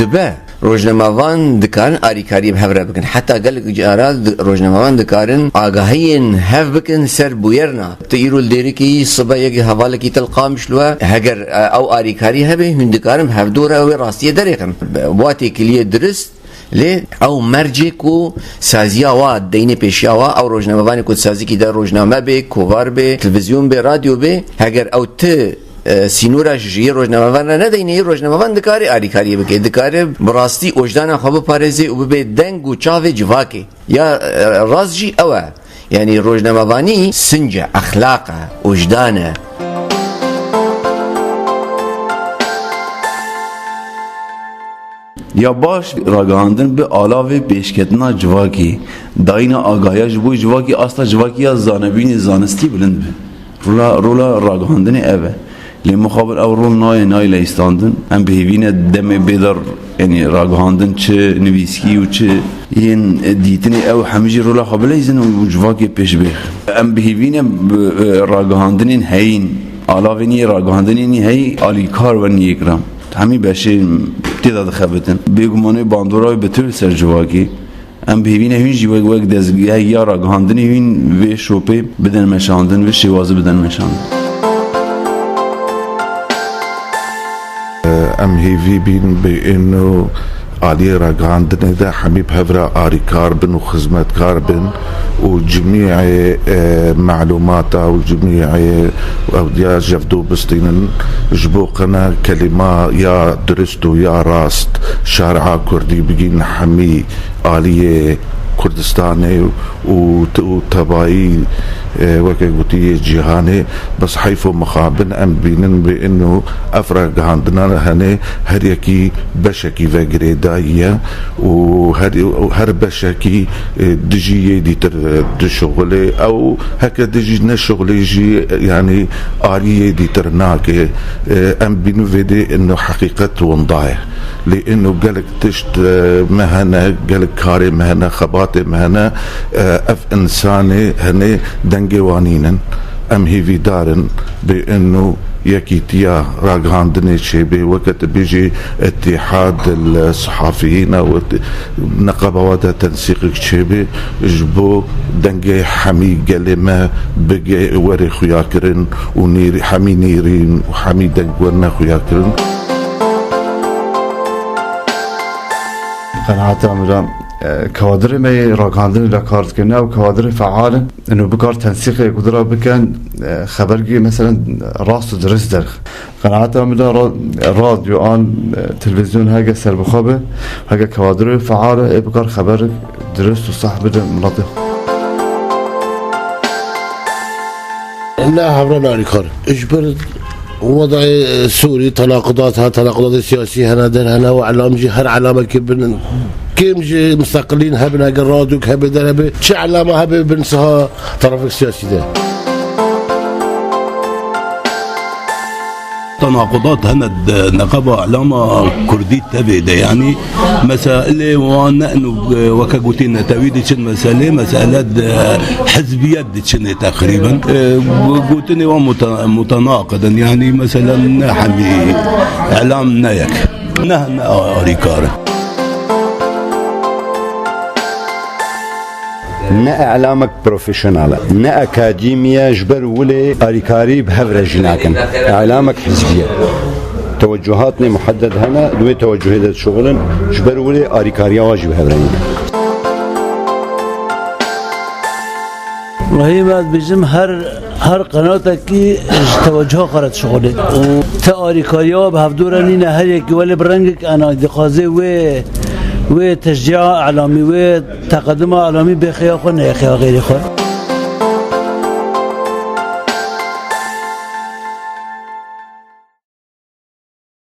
دبه روزنامه‌وان دکارن آریکاری به هفره بکن حتی قال جارا روزنامه‌وان دکارن آگاهین هف بکن سر بویرنا تیرول دیری کی صبح یک حواله کی تلقا مشلوه هگر او آریکاری هبه هند دکارن هف دوره و راستی دریقن واتی کلیه درست لی او مرجع کو سازیا و دینه پیشیا و او روزنامه‌وانی کو سازی کی در روزنامه به کوار به تلویزیون به رادیو به هگر او ت سینورا جی روزنامه‌وان ندینه روزنامه‌وان دکاری آریکاری بکه دکاره براستی وجدان خواب پارزی و به دنگ و چاو جواکی یا رازجی اوه یعنی روزنامه‌وانی سنج اخلاق وجدانه یا باش راگاندن به علاوه پیشکتنا جواکی داینا آگاهیش بو جواکی اصلا جواکی از زانبین زانستی بلند به رولا راگاندن اوه لی مخابر او رول نای لیستاندن ام بهیوین دم بیدار یعنی راگاندن چه نویسکی و چه این دیتنی او همیشه رولا خابل ایزن و جواکی پیش بیخ ام بهیوین راگاندن هین علاوه راگاندن هی آلیکار و نیگرام همی بشه تعداد خبرتن بیگمانه باندورای به طور سر جواکی ام بهینه هین جواک وقت دزگیه یا راگاندن هین و شوپه بدن مشاندن و شوازه بدن مشاندن ام هیوی بین به اینو عالی راگاندن ده حمیب هفرا آریکار بن و خدمتکار بن و جميع معلومات و جميع أودياء جفدو بستين جبوقنا كلمة يا درستو يا راست شارع كردي بجين حمي عالية كردستاني وتباي وكيقولي جهاني بس حيفو مخابن ام بينن بانه افرق عندنا هني هر يكي بشكي وغريدايه وهر بشكي دجي دي تر شغله او هكا دجي نشغله يجي يعني آلية دي ترناك ام بينو فيدي انه حقيقة ونضايع لانه قالك تشت مهنة قالك كاري مهنة خباتي مهنة اف انساني هني دنگوانين ام هيفي دارن بانه يكيتيا راغاندني شيبي وقت بيجي اتحاد الصحفيين او نقابات تنسيق شيبي جبو دنگي حمي قلمه بقي وري خياكرن ونيري حمي نيرين وحمي دنگورنا خياكرن قناعت امرام كوادر ما راگاندن لکارت کنه و كوادر فعال انه بکار تنسیق قدرة بکن خبرگی مثلا راست و درست در قناعت امرام رادیو آن تلویزیون هاگه سر بخوابه هاگه كوادر فعال بکار خبر درست و صح بده مناطق لا هبرا ناري كار اجبر وضع سوري تناقضات سياسية هنا وعلامجي هر علامة كيم جي مستقلين هبنا قرادوك هبدا هبه شي علامة هبه بنسها طرف السياسي ده تناقضات هنا نقابة علامة كردية تبعيدة يعني مسائل وانا وكاقوتين تاويدتشن مسألة حزبيات دتشن تقريبا قوتني متناقضا يعني مثلا حمي اعلام نايك نهنا ريكار نا اعلامك بروفيشنال نا اكاديميا جبر ولي اريكاري بهفر جناكن اعلامك حزبيه توجهاتنا محدد هنا دوي توجهات شغل جبر ولي اريكاريا واجب هفرين وهي ما بيجم هر قناتك كي توجهها قرات شغلي وتاريكاريا بهفدورني هر يك ولا برنجك انا دقازي و تشجيع اعلامي و تقدم اعلامي بخيا خو نه خيا غير خو